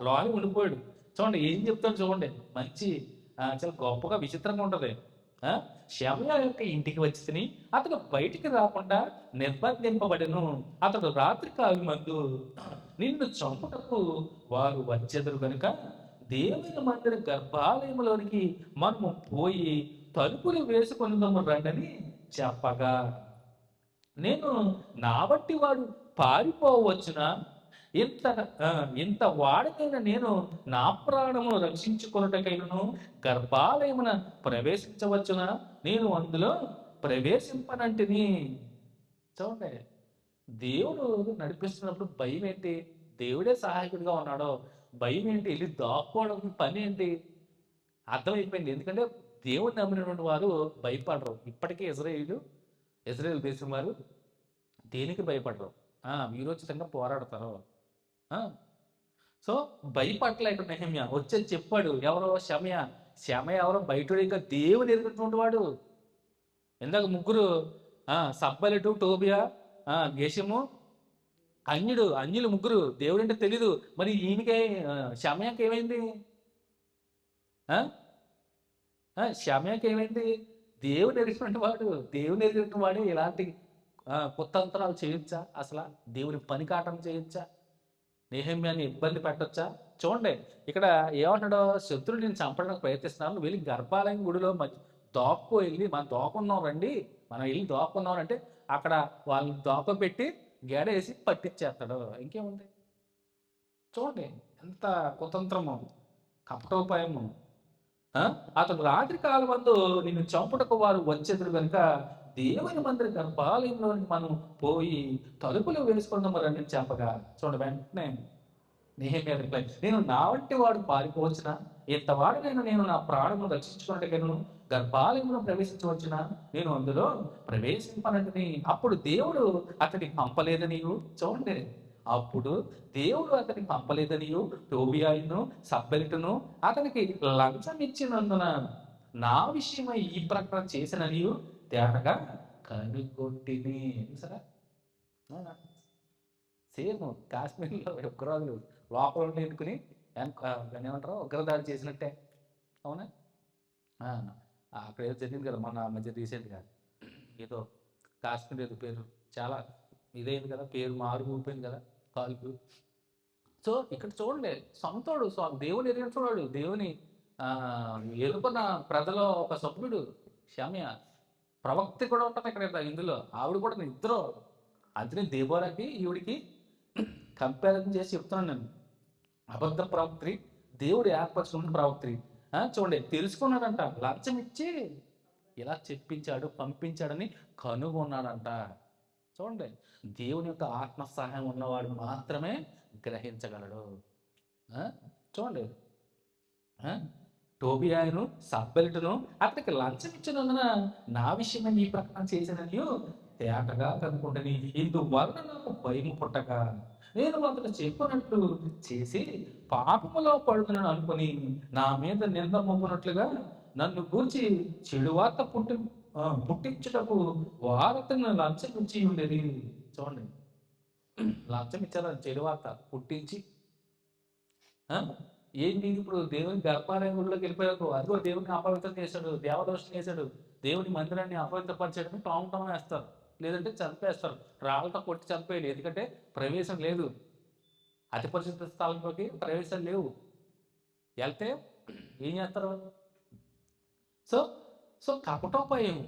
లోనే ఉండిపోయాడు. చూడండి ఏం చెప్తాడు చూడండి, మంచి చాలా గొప్పగా విచిత్రంగా ఉంటుంది. షమయ యొక్క ఇంటికి వచ్చి తిని అతడు బయటికి రాకుండా నిర్బంధింపబడిను. అతడు రాత్రి కాలు మందు నిన్ను చంపుటకు వారు వచ్చేదరు కనుక దేవుని మందిర గర్భాలయంలోనికి మనము పోయి తలుపులు వేసుకొనిదము రండని చెప్పగా, నేను నా బట్టి వాడు పారిపోవచ్చునా, ఇంత వాడికైన నేను నా ప్రాణమును రక్షించుకొనుటకైనను గర్భాలయమున ప్రవేశించవచ్చునా, నేను అందులో ప్రవేశింపనంటిని. చూడండి దేవుడు నడిపిస్తున్నప్పుడు భయం ఏంటి? దేవుడే సహాయకుడిగా ఉన్నాడో భయం ఏంటి? వెళ్ళి దాక్కోవడం పని ఏంటి? అర్థమైపోయింది. ఎందుకంటే దేవుడు నమ్మినటువంటి వారు భయపడరు. ఇప్పటికీ ఇజ్రాయేల్ దేశం వారు దేనికి భయపడరు, వీరోచితంగా పోరాడతారు. సో భయపడలే. ఇక్కడ నెహెమ్యా వచ్చేది చెప్పాడు. ఎవరో షమయ ఎవరో బయట ఇంకా దేవుని ఎదుగుతున్నటువంటి వాడు. ఇందాక ముగ్గురు సబ్బలిటు, టోబియా, గెషెము, అన్యులు ముగ్గురు దేవుడు అంటే తెలీదు. మరి ఈయనకే షమయాకి ఏమైంది? షమయాకి ఏమైంది? దేవుని ఎరిగినటువంటి వాడు ఇలాంటి కుతంత్రాలు చేయొచ్చా? అసలు దేవుని పనికాటం చేయొచ్చా? నెహెమ్యాని ఇబ్బంది పెట్టొచ్చా? చూడండి ఇక్కడ ఏమంటాడో, శత్రువుని నేను చంపడానికి ప్రయత్నిస్తున్నాను, వెళ్ళి గర్భాలయం గుడిలో వెళ్ళి మనం దోకున్నాం రండి, మనం వెళ్ళి దోకున్నాం అంటే అక్కడ వాళ్ళని దోక పెట్టి గేడేసి పట్టించేస్తాడు. ఇంకేముంది? చూడండి ఎంత కుతంత్రము, కపటోపాయము. అతడు రాత్రి కాలం మందు నిన్ను చంపుటకు వారు వచ్చేదురు కనుక దేవుని మందిర గర్భాలయంలోని మనం పోయి తలుపులు వేసుకుందాము రండి చెప్పగా, చూడండి వెంటనే నెహెమ్యా రిప్లై, నేను నా వంటి వాడు పారిపోవచ్చునా, ఇంతవాడినైనా నేను నా ప్రాణమును రక్షించుకున్నట్టుగాను గర్భాలయంలో ప్రవేశించవచ్చున, నేను అందులో ప్రవేశింపనంటే అప్పుడు దేవుడు అతనికి పంపలేదనియు. చూడండి అప్పుడు దేవుడు అతనికి పంపలేదనియు, టోబియాను సబ్బెలిటును అతనికి లంచం ఇచ్చినందున నా విషయమై ఈ ప్రకటన చేసిననియు తేటగా కనుగొట్టిని. సరే సేమ్ కాశ్మీర్లో ఉగ్రవాదులు లోపల ఉండి ఎన్నుకుని ఏమంటారు ఉగ్రదాడి చేసినట్టే. అవునా? అక్కడ ఏదో జరిగింది కదా మన మధ్య రీసెంట్గా, ఏదో కాశ్మీర్ ఏదో పేరు చాలా ఇదైంది కదా, పేరు మారిపోయింది కదా, కాల్పు. సో ఇక్కడ చూడండి సొంతోడు దేవుని ఎరిగిన చూడాడు, దేవుని ఎదుర్కొన్న ప్రజలో ఒక సభ్యుడు షమయ. ప్రవక్త కూడా ఉంటుంది ఇక్కడ ఇందులో, ఆవిడ కూడా ఇద్దరు. అందుకని దెబోరాకి ఈవిడికి కంపారిజన్ చేసి చెప్తున్నాను నేను. అబద్ధ ప్రవక్త్రి, దేవుడు ఏర్పరచుకున్న ప్రవక్త్రి. చూడండి తెలుసుకున్నాడంట, లంచం ఇచ్చి ఇలా చెప్పించాడు, పంపించాడని కనుగొన్నాడంట. చూడండి దేవుని యొక్క ఆత్మ సహాయం ఉన్నవాడు మాత్రమే గ్రహించగలడు. చూడండి టోబియాను సబ్బెలిటును అతనికి లంచం ఇచ్చినందున నా విషయమై ఈ ప్రకటన చేసినని తేటగా కనుకుంటుని, ఇందువలన నాకు భయం పుట్టగా నేను అతను చెప్పినట్లు చేసి పాపములో పడుతున్నాను అనుకుని నా మీద నింద మోపునట్లుగా నన్ను గూర్చి చెడు వార్త పుట్టించుటకు వారతను లంచం ఇచ్చి ఉండేది. చూడండి లంచం ఇచ్చారు, చెడు వార్త పుట్టించి. ఆ? ఏంటి ఇప్పుడు దేవుని గర్భాలయంలోకి వెళ్ళిపోయారు, అదిగో దేవుని అపవిత్రం చేశాడు, దేవదోషం చేశాడు, దేవుని మందిరాన్ని అపవిత్రపరిచాడని టామ్ వేస్తారు, లేదంటే చంపేస్తారు, రాళ్ళతో కొట్టి చంపేయాలి. ఎందుకంటే ప్రవేశం లేదు, అతి పరిశుద్ధ స్థలంలోకి ప్రవేశం లేవు. వెళ్తే ఏం చేస్తారు? సో సో కపటోపాయం.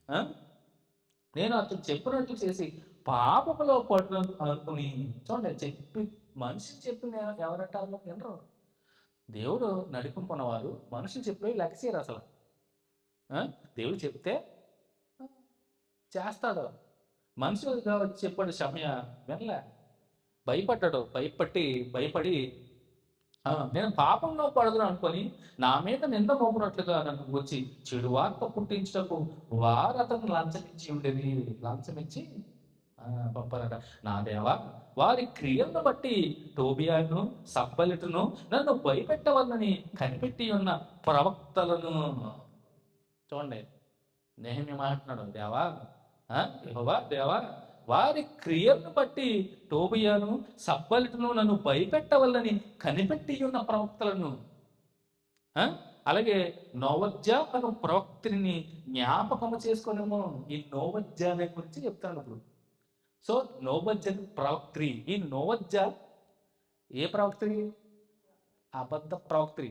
ఆ? నేను అతను చెప్పినట్లు చేసి పాపములో పడును అనుకుని. చూడండి, చెప్పి మనిషి చెప్పిన ఎవరంటారు వినరు. దేవుడు నడిపింపున్నవారు మనుషులు చెప్పేవి లెక్కసేయరు అసలు. ఆ? దేవుడు చెప్తే చేస్తాడు. మనుషులు కాబట్టి చెప్పాడు సమయ వినలే, భయపడ్డాడు. భయపడి నేను పాపంలో పడదును అనుకొని నా మీద నింద మోపినట్లుగా నన్ను వచ్చి చెడు వార్త పుట్టించటకు వారు అతను లంచమిచ్చి ఉండేది. లంచమిచ్చి పంపారట. నా దేవా, వారి క్రియలను బట్టి టోబియాను సంబలిటును నన్ను భయపెట్టవల్లని కనిపెట్టి ఉన్న ప్రవక్తలను. చూడండి, నెహెమ్యా మాట్లాడు, దేవా యెహోవా దేవా, వారి క్రియలను బట్టి టోబియాను సంబలిటును నన్ను భయపెట్టవల్లని కనిపెట్టి ఉన్న ప్రవక్తలను. అలాగే నోవజ్జా అను ప్రవక్తిని జ్ఞాపకము చేసుకునేమో. ఈ నోవజ్జా అనే గురించి చెప్తాను ఇప్పుడు. సో నోవజ్జా ప్రవక్త్రి. ఈ నోవజ్జా ఏ ప్రవక్త్రి? అబద్ధ ప్రవక్త్రి.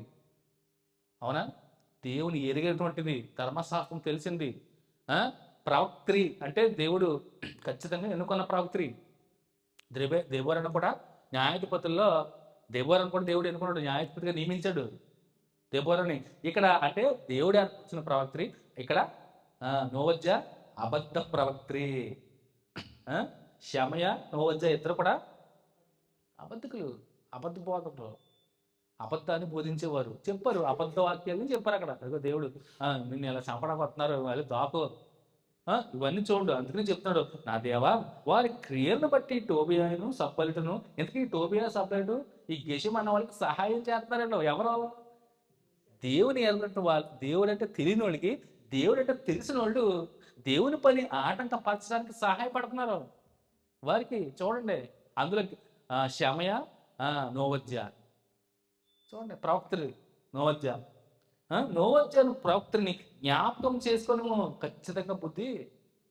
అవునా? దేవుని ఎరిగేటువంటిది, ధర్మశాస్త్రం తెలిసింది. ప్రవక్త్రి అంటే దేవుడు ఖచ్చితంగా ఎన్నుకున్న ప్రవక్త్రి. దెబోరాను కూడా న్యాయాధిపతుల్లో దెబోరాను కూడా దేవుడు ఎన్నుకున్నాడు, న్యాయాధిపతిగా నియమించాడు దెబోరాని. ఇక్కడ అంటే దేవుడు ఏర్పరిచిన ప్రవక్త్రి. ఇక్కడ నోవజ్జా అబద్ధ ప్రవక్త్రి. శమయ నోవజ్జా ఇద్దరు కూడా అబద్ధకులు, అబద్ధ బోధకులు, అబద్ధాన్ని బోధించేవారు. చెప్పారు, అబద్ధ వాక్యాలని చెప్పారు అక్కడ. అదిగో దేవుడు నిన్ను ఇలా చంపడానికి వస్తున్నారు, వాళ్ళు దాకో, ఇవన్నీ చూడు. అందుకని చెప్తున్నాడు, నా దేవా, వారి క్రియలను బట్టి టోబియాను సబ్బలిటను. ఎందుకంటే ఈ టోబియా సబ్బలిటు ఈ గెషం అన్న వాళ్ళకి సహాయం చేస్తున్నారండి. ఎవరో దేవుని ఎరుగుతున్న వాళ్ళు, దేవుడు అంటే తెలియని వాళ్ళకి దేవుడు అంటే తెలిసిన వాళ్ళు దేవుని పని ఆటంకపరచడానికి సహాయపడుతున్నారు వారికి. చూడండి, అందులో శమయ నోవజ్జా, చూడండి ప్రవక్తలు. నోవజ్జాను ప్రవక్తని జ్ఞాపకం చేసుకొని ఖచ్చితంగా బుద్ధి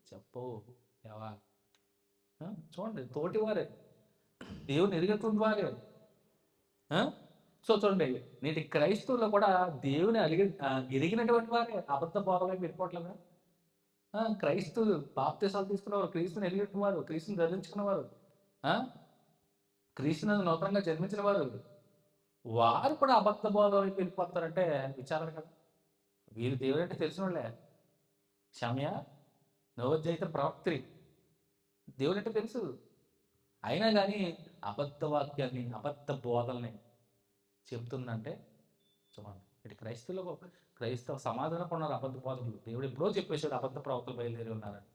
చెప్పు దేవా. చూడండి, తోటివారే, దేవుని ఎరిగినటువంటి వారే. సో చూడండి, నేటి క్రైస్తవుల్లో కూడా దేవుని ఎరిగినటువంటి వారే అబద్ధ బోధలకు వెళ్ళిపోవట్లేదా? క్రైస్తవులు బాప్తిసాలు తీసుకున్నవారు, క్రీస్తుని ఎరిగినటువంటి వారు, క్రీస్తుని ధరించుకున్నవారు, క్రీస్తుని నూతనంగా జన్మించిన వారు, వారు కూడా అబద్ధ బోధ వైపు వెళ్ళిపోతారంటే విచారణ కదా. వీరు దేవుడు అంటే తెలిసిన వాళ్ళే. శమయ నోవజ్జా అయితే ప్రవక్త్రి, దేవుడు అంటే తెలుసు. అయినా కానీ అబద్ధ వాక్యాన్ని, అబద్ధ బోధల్ని చెప్తుందంటే చూడండి. ఇటు క్రైస్తవ సమాజంలో ఉన్నారు అబద్ధ బోధకులు. దేవుడు ఎప్పుడో చెప్పేశాడు అబద్ధ ప్రవక్తలు బయలుదేరి ఉన్నారని.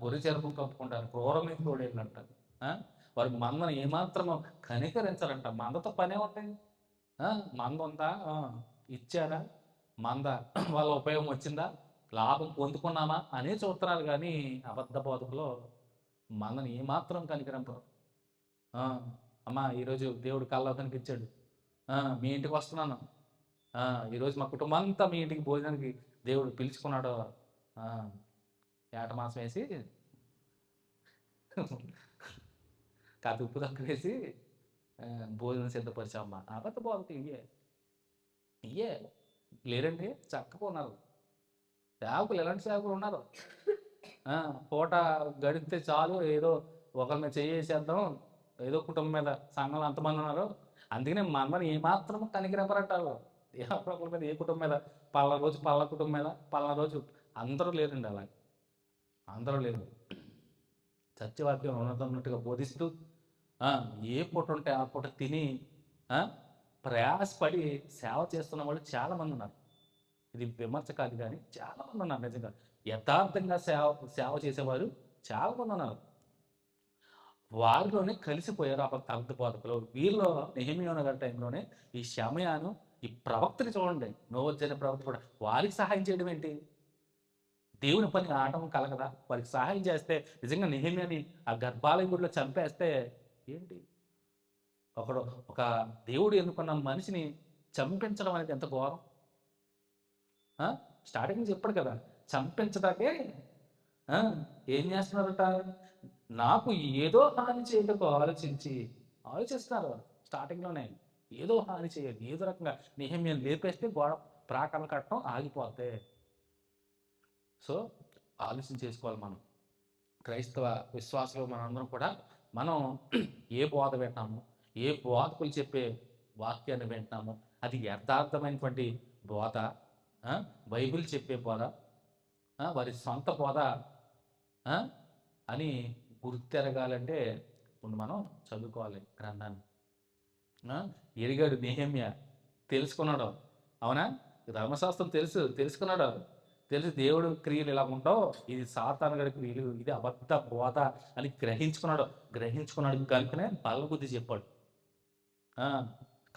గొర్రె చెరుపు కప్పుకుంటారు, క్రూరమైన తోడేళ్ళంటారు. వారి మందను ఏమాత్రమో కనికరించాలంట. మందతో పనే ఉంటాయి. మంద ఉందా, ఇచ్చారా, మంద వాళ్ళ ఉపయోగం వచ్చిందా, లాభం పొందుకున్నామా అనే చూస్తున్నారు. కానీ అబద్ధ బోధకులు మందని ఏమాత్రం కనికరింపరు. అమ్మా, ఈరోజు దేవుడు కల్లో కనిపించాడు, మీ ఇంటికి వస్తున్నాను, ఈరోజు మా కుటుంబం అంతా మీ ఇంటికి భోజనానికి దేవుడు పిలుచుకున్నాడు, ఏట మాసం వేసి కాదు ఉప్పు తక్కువ వేసి భోజనం సిద్ధపరిచామ్మా. అబద్ధ బోధకులు ఇయ్యే లేరండి, చక్కగా ఉన్నారు సేవకులు. ఎలాంటి సేవకులు ఉన్నారు? పూట గడిపితే చాలు, ఏదో ఒకరి మీద చేసేద్దాం, ఏదో కుటుంబం మీద. సంఘంలో అంతమంది ఉన్నారు, అందుకనే మనమని ఏమాత్రం కనికరింపరంటారు. ఒకరి మీద, ఏ కుటుంబం మీద, పలానా రోజు పలానా కుటుంబం మీద, పలానా రోజు అందరూ లేరండి. అలా అందరూ లేరు. సత్యవాక్యం ఉన్నట్టుగా బోధిస్తూ ఏ పూట ఉంటే ఆ పూట తిని ప్రయాసపడి సేవ చేస్తున్న వాళ్ళు చాలామంది ఉన్నారు. ఇది విమర్శ కాదు, కానీ చాలామంది ఉన్నారు నిజంగా యథార్థంగా సేవ చేసేవారు చాలామంది ఉన్నారు. వారిలోనే కలిసిపోయారు అబద్ధ బోధకులు. వీరిలో నెహెమ్యా గారి టైంలోనే ఈ షమయాను, ఈ ప్రవక్తని చూడండి, నోవజ్జా అనే ప్రవక్త కూడా వారికి సహాయం చేయడం ఏంటి? దేవుని పని ఆటం కలగదా? వారికి సహాయం చేస్తే నిజంగా నెహెమ్యాని ఆ గర్భాలయ గుడిలో చంపేస్తే ఏంటి? ఒకడు ఒక దేవుడు ఎన్నుకున్న మనిషిని చంపించడం అనేది ఎంత ఘోరం. ఆ? స్టార్టింగ్ చెప్పాడు కదా, చంపించడాకే ఆ, ఏం చేస్తున్నారట, నాకు ఏదో హాని చేయటకు ఆలోచిస్తున్నారు స్టార్టింగ్లోనే. ఏదో హాని చేయాలి, ఏదో రకంగా నెహెమ్యాని లేపేస్తే గోడ ప్రాకారం కట్టడం ఆగిపోతే. సో ఆలోచన చేసుకోవాలి మనం. క్రైస్తవ విశ్వాసులు మనందరం కూడా మనం ఏ బోధ వింటాము, ఏ బోధకులు చెప్పే వాక్యాన్ని వింటున్నాము, అది యథార్థమైనటువంటి బోధ, బైబిల్ చెప్పే బోధ, వారి సొంత బోధ అని గుర్తెరగాలంటే ఇప్పుడు మనం చదువుకోవాలి గ్రంథాన్ని. ఎరిగాడు నెహెమ్యా, తెలుసుకున్నాడు. అవునా? ధర్మశాస్త్రం తెలుసుకున్నాడు. తెలిసి దేవుడు క్రియలు ఇలా ఉంటావు, ఇది సాతాను గడి క్రియలు, ఇది అబద్ధ బోధ అని గ్రహించుకున్నాడు కనుకనే బల్లబుద్ధి చెప్పాడు.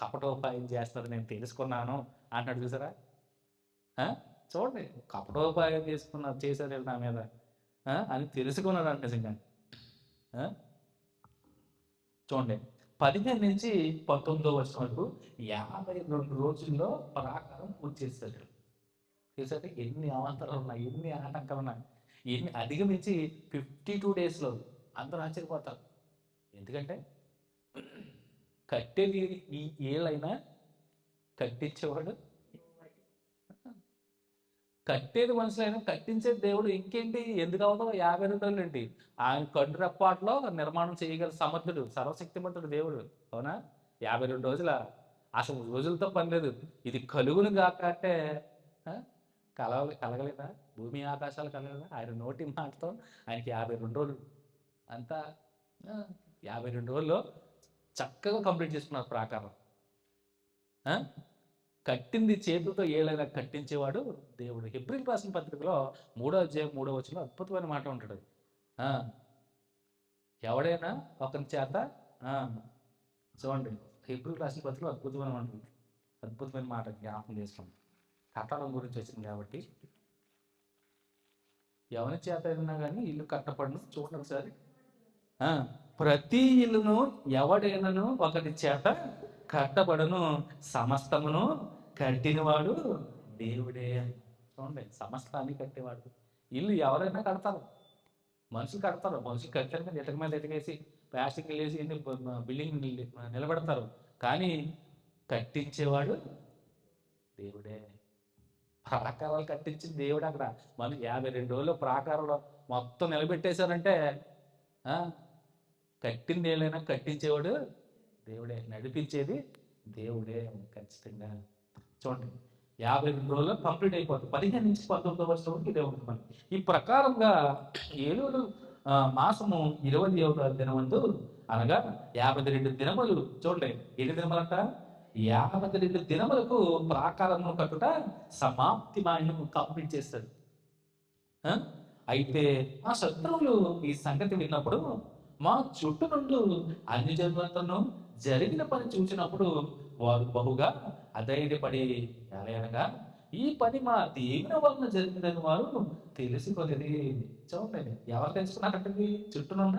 కపటోపాయం చేస్తుంది నేను తెలుసుకున్నాను అంటాడు. చూసారా? చూడండి, కపటోపాయం చేశారు నా మీద అని తెలుసుకున్నాడు అంటే నిజంగా. చూడండి, 15 నుంచి 19 వర్షం వరకు 52 రోజుల్లో ప్రాకారం పూర్తి చేస్తాడు. చూసారు ఎన్ని అవాంతరాలు ఉన్నాయి, ఎన్ని ఆటంకాలు ఉన్నాయి, ఎన్ని అధిగమించి 52 డేస్లో అందరూ ఆశ్చర్యపోతారు. ఎందుకంటే కట్టేది ఈ ఏళ్ళైనా కట్టించేవాడు, కట్టేది మనుషులైనా కట్టించేది దేవుడు. ఇంకేంటి, ఎందుకు అవుతావు 52 రోజులు ఏంటి? ఆయన కట్టురప్పాట్లో నిర్మాణం చేయగల సమర్థుడు, సర్వశక్తిమంతుడు దేవుడు. అవునా? 52 రోజుల అసలు రోజులతో పని లేదు. ఇది కలుగును గాక అంటే కలగలేదా? భూమి ఆకాశాలు కలగలేదా? ఆయన నోటి మాటతో ఆయనకి 52 రోజులు అంతా 52 రోజుల్లో చక్కగా కంప్లీట్ చేసుకున్నారు ప్రాకారం. కట్టింది చేతులతో ఏళ్ళైనా కట్టించేవాడు దేవుడు. హెబ్రీయులకు రాసిన పత్రికలో 3వ అధ్యాయం 3వ వచనంలో అద్భుతమైన మాట ఉంటాడు. ఎవడైనా ఒకరి చేత చూడండి, హెబ్రీయులకు రాసిన పత్రికలో అద్భుతమైన మాట జ్ఞాపకం చేసుకోండి. కట్టడం గురించి వచ్చింది కాబట్టి, ఎవరి చేత అయినా కానీ ఇల్లు కట్టబడును. చూడండి ఒకసారి, ప్రతి ఇల్లును ఎవడైనాను ఒకటి చేత కట్టబడును, సమస్తమును కట్టినవాడు దేవుడే. చూడండి, సమస్తాన్ని కట్టేవాడు. ఇల్లు ఎవరైనా కడతారు, మనుషులు కడతారు. మనుషులు కట్టారు కానీ ఎటక మీద ఎటకేసి ప్లాస్టిక్ వేసి బిల్డింగ్ నిలబెడతారు, కానీ కట్టించేవాడు దేవుడే. ప్రాకారాలు కట్టించింది దేవుడు. అక్కడ మనం 52 రోజులు ప్రాకారంలో మొత్తం నిలబెట్టేశారంటే కట్టింది ఏదైనా కట్టించేవాడు దేవుడే, నడిపించేది దేవుడే ఖచ్చితంగా. చూడండి, 52 రోజుల్లో కంప్లీట్ అయిపోతుంది. 15 నుంచి 19 వర్షంకి ఇదే ఉంటుంది. ఈ ప్రకారంగా ఏలూరు మాసము 20వ దినమందు, అనగా 52 దినములు. చూడండి, ఎన్ని దినములంట? 52 దినములకు ప్రాకారము కట్టుట సమాప్తిమాయను కంప్లీట్ చేస్తాడు. అయితే ఆ శత్రువులు ఈ సంగతి విన్నప్పుడు మా చుట్టూ నుండి అన్ని జన్మలతోనూ జరిగిన పని చూసినప్పుడు వారు బహుగా అధైర్యపడి, అనగా ఈ పని మా దేవుని వలన జరిగిందని వారు తెలుసుకొనేది. చూడండి, ఎవరు తెలుసుకున్నారంటే చుట్టూనున్న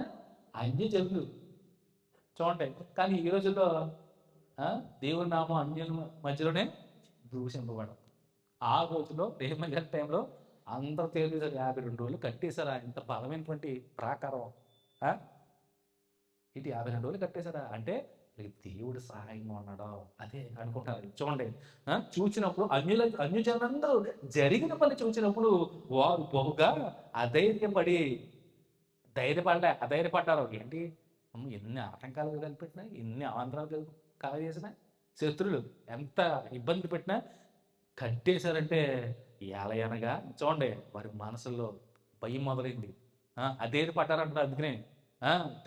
అన్య జనులు. చూడండి, కానీ ఈ రోజుల్లో దేవుని నామం అన్యుల మధ్యలోనే దూషింపబడం. ఆ రోజులో రేమయ్య టైంలో అందరూ తెలియదు 52 రోజులు కట్టేశారా? ఇంత బలమైనటువంటి ప్రాకారం ఇటు 52 రోజులు కట్టేశారా అంటే దేవుడు సహాయంగా ఉన్నాడో అదే అనుకుంటారు. చూడండి, చూసినప్పుడు అన్యజనులందరూ జరిగిన పని చూసినప్పుడు వారు బహుగా అధైర్యపడ్డారు. ఏంటి, ఎన్ని ఆటంకాలు కలిపెట్టినా, ఎన్ని అవాంతరాలు కలగజేసినా, శత్రులు ఎంత ఇబ్బంది పెట్టినా కట్టేశారంటే ఎలయనగా చూడండి, వారి మనసులో భయం మొదలైంది. అధైర్యపడ్డారంటారు. అందుకనే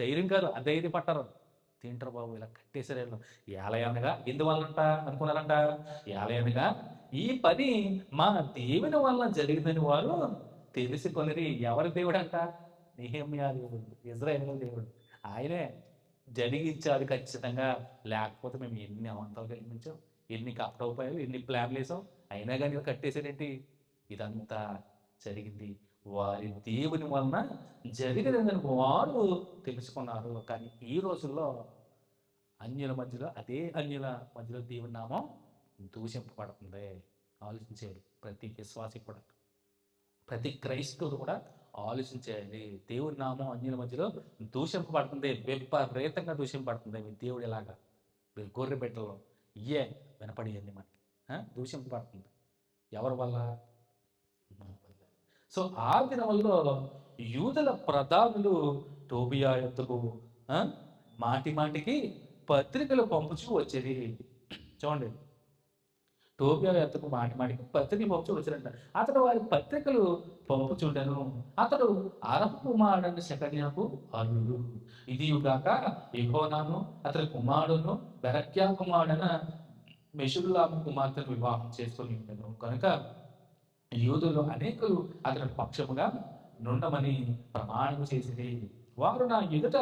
ధైర్యం కాదు, అధైర్యపడ్డారు. తింటారు బాబు, ఇలా కట్టేశారు. ఏలయనగా ఎందువల్లంట అనుకున్నారంట? ఏలయనగా ఈ పని మా దేవుని వలన జరిగిందని వారు తెలుసుకొనిరి. ఎవరి దేవుడు అంట? నెహెమ్యా దేవుడు, ఇజ్రాయేలు దేవుడు. ఆయనే జరిగించాడు ఖచ్చితంగా. లేకపోతే మేము ఎన్ని అవంతాలు కల్పించాం, ఎన్ని కపటోపాయాలు, ఎన్ని ప్లాన్లు వేసాం, అయినా కానీ కట్టేసాడేంటి? ఇదంతా జరిగింది వారి దేవుని వలన జరిగినదని వారు తెలుసుకున్నారు. కానీ ఈ రోజుల్లో అన్యుల మధ్యలో, అదే అన్యుల మధ్యలో దేవుని నామం దూషింపబడుతుంది. ఆలోచించేయాలి ప్రతి విశ్వాసి కూడా, ప్రతి క్రైస్తవుడు కూడా ఆలోచించేయాలి. దేవుని నామం అన్యుల మధ్యలో దూషింపబడుతుంది, విపరీతంగా దూషింపబడుతుంది. మీ దేవుడు ఎలాగా మీరు గొర్రె బిడ్డలో ఇయే వినపడేయండి మనకి దూషింపబడుతుంది. ఎవరి వల్ల? మన వల్ల. సో ఆ దినముల్లో యూదుల ప్రధానులు టోబియా యొద్దకు మాటి మాటికి పత్రికలు పంపుచూ వచ్చేది. చూడండి, టోబియా యొద్దకు మాటి మాటికి పత్రికలు పంపుచూ వచ్చారంట. అతడు వారి పత్రికలు పంపుచుండెను. అతడు అరబు కుమారుడైన శకన్యాకు అల్లుడు. ఇదియుగాక యెహోనాను అతని కుమారుడును బెరక్యా కుమారుడైన మెషుల్లాము కుమార్తెను వివాహం చేసుకొని ఉండెను. కనుక యూదులు అనేకులు అతని పక్షముగా నుండమని ప్రమాణం చేసింది. వారు నా ఎదుట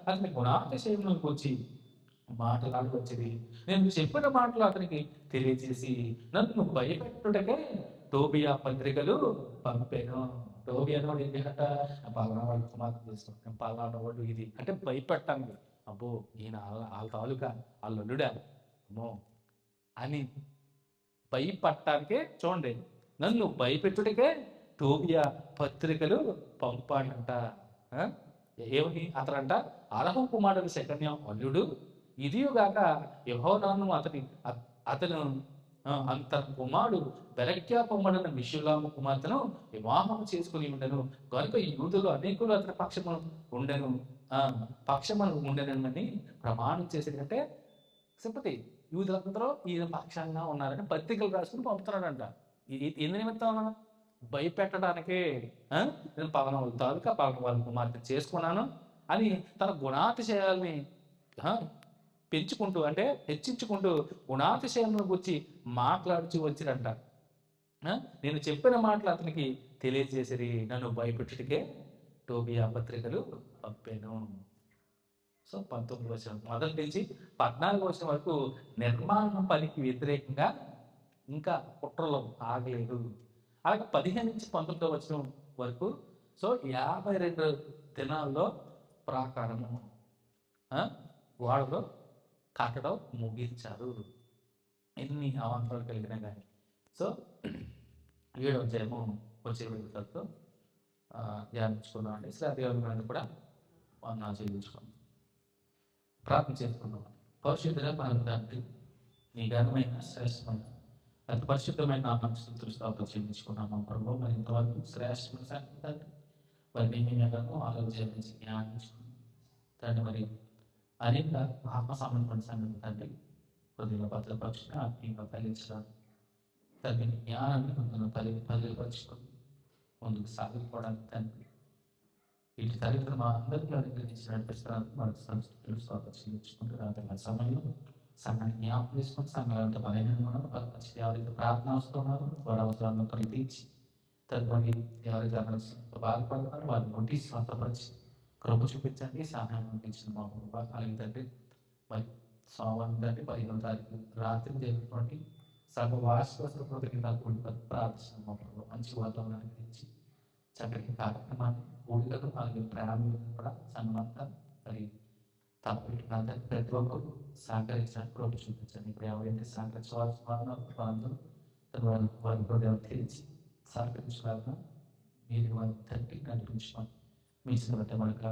అతని గుణాతిశయములకు వచ్చి మాటలాడి వచ్చింది. నేను చెప్పిన మాటలు అతనికి తెలియజేసి నన్ను భయపెట్టుటకే టోబియా పత్రికలు పంపాను. టోబియా వాడు ఏం చేయాలంట? పలానా వాడు కుమార్తె చేసుకుంటాను, పలానా వాడు ఇది అంటే భయపెట్టాను. అబ్బో ఈయన వాళ్ళ తాలూకా వాళ్ళ అల్లుడా అమ్మో అని భయపడటానికే, చూడండి, నన్ను భయపెట్టుడికే టోబియా పత్రికలు పంపాడంట. ఏమని? అతడంట అరహు కుమారుడు శకన్య అల్లుడు. ఇదిగాక యెహోనాను అతను అంత కుమారుడు బెరక్యా కుమారుడైన మెషుల్లాము కుమార్తెను వివాహం చేసుకుని ఉండెను. కనుక ఈ యూదులు అనేకులు అతని పక్షము ఉండెనని ప్రమాణం చేసేదంటే సింపతి. యూదులందరూ ఈయన పక్షంగా ఉన్నారని పత్రికలు రాసుకుని పంపుతున్నాడంట. ఎందు నిమిత్తం? భయపెట్టడానికే. నేను పలానా వాళ్ళ తాలూకా పలానా వాళ్ళ కుమార్తె చేసుకున్నాను అని తన గుణాతిశయాల్ని పెంచుకుంటూ, అంటే హెచ్చించుకుంటూ గుణాతిశయాలను గురించి మాట్లాడుచూ వచ్చిరంట. నేను చెప్పిన మాటలు అతనికి తెలియజేసిరి. నన్ను భయపెట్టుటికే టోబియా పత్రికలు పంపాను. సో 19వ వచనం మొదటి నుంచి 14వ వచనం వరకు నిర్మాణం పనికి వ్యతిరేకంగా ఇంకా కుట్రలు ఆగలేదు. అలాగే 15 నుంచి 19వ వచనం వరకు సో 52 దినాల్లో ప్రాకారము గోడలో కట్టడం ముగించారు. ఎన్ని అవాంతరాలు కలిగినా కానీ. సో 7వ అధ్యాయము వచ్చే విధులతో ధ్యానించుకున్నాం అండి. శ్రావ్యాలను కూడా చెల్లించుకున్నాం, ప్రార్థన చేసుకున్నాం. పరిశుద్ధుల తండ్రి, నీ ఘనమైన శ్రేష్టమైన అతి పరిశుద్ధమైన నామమున స్తుతులు స్తోత్రాలు చెల్లించుకున్నాము ప్రభువు. మరి ఇంతవరకు శ్రేష్టమైన సంగతి తండ్రి, మరి మేము ఆలోచన జ్ఞానించుకున్నాం తండ్రి. మరి అనేక ఆత్మ సంబంధమైన సంగతి తండ్రి కొద్దిగా భద్రపరుచుకుని ఆత్మీయంగా ఫలించడానికి తండ్రి జ్ఞానాన్ని కొంచెం పదిలిపరుచుకొని ముందుకు సాగిపోవడానికి తండ్రి ఇటు తల్లిదండ్రులు మా అందరికీ అనుగ్రహించి నడిపిస్తానికి మనకు సంస్కృతులు స్వాగతం చెల్లించుకుంటూ రాగల సమయంలో సంఘాన్ని జ్ఞాపకం చేసుకుని సంఘాలంతా బలహీనంగా పరిచి ఎవరైతే ప్రార్థన వస్తున్నారు వారి అవసరాలను కలిగించి తదుపరి ఎవరైతే బాధపడుతున్నారో వారిని కొట్టి స్వంతపరిచి కృప చూపించండి, సహాయం అందించిన మా కుటుంబాలు. అలాగే తండ్రి మరి సోమవారం తండ్రి 15వ తారీఖు రాత్రి జరిగినటువంటి సభ వార్షికోత్సవ ప్రార్థిస్తున్నాం మా కుటుంబం. మంచి వాతావరణాన్ని గురించి చక్కటి కార్యక్రమాన్ని ఊళ్ళకు అలాగే ప్రేమలు కూడా సంఘమంతా మరి తప్పకుండా ప్రతి ఒక్కరు సహకరించడానికి కృప చూపించండి. ఇప్పుడు ఎవరైతే సహకరించవలసిన వాళ్ళందరూ వారి హృదయం తెలిసి సహకరించగలరా మీరు వారి తండ్రి నడిపించుకోండి. మీ బట్టి మనకు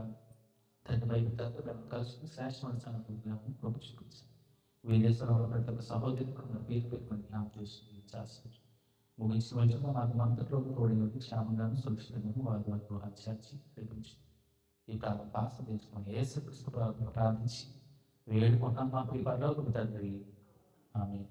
తండ్రి బయట కలిసి శ్రేష్టమైన సంఘం కృప చూపించండి. విదేశంలో ప్రతి ఒక్క సహోదరులు మన పేరు పెట్టుకుని జ్ఞాపకం చేస్తుంది చేస్తారు. ముగించిన వచ్చాక మాకు అంతట్లో తోడి క్షేమంగాను సురక్షితంగాను వారు ఆచరించి నడిపించు. ఈ ప్రాంత తెలుసుకొని యేసుక్రీస్తు ప్రార్థించి వేడుకుంటాం మా ప్రియ పరలోకపు తండ్రి. ఆమేన్.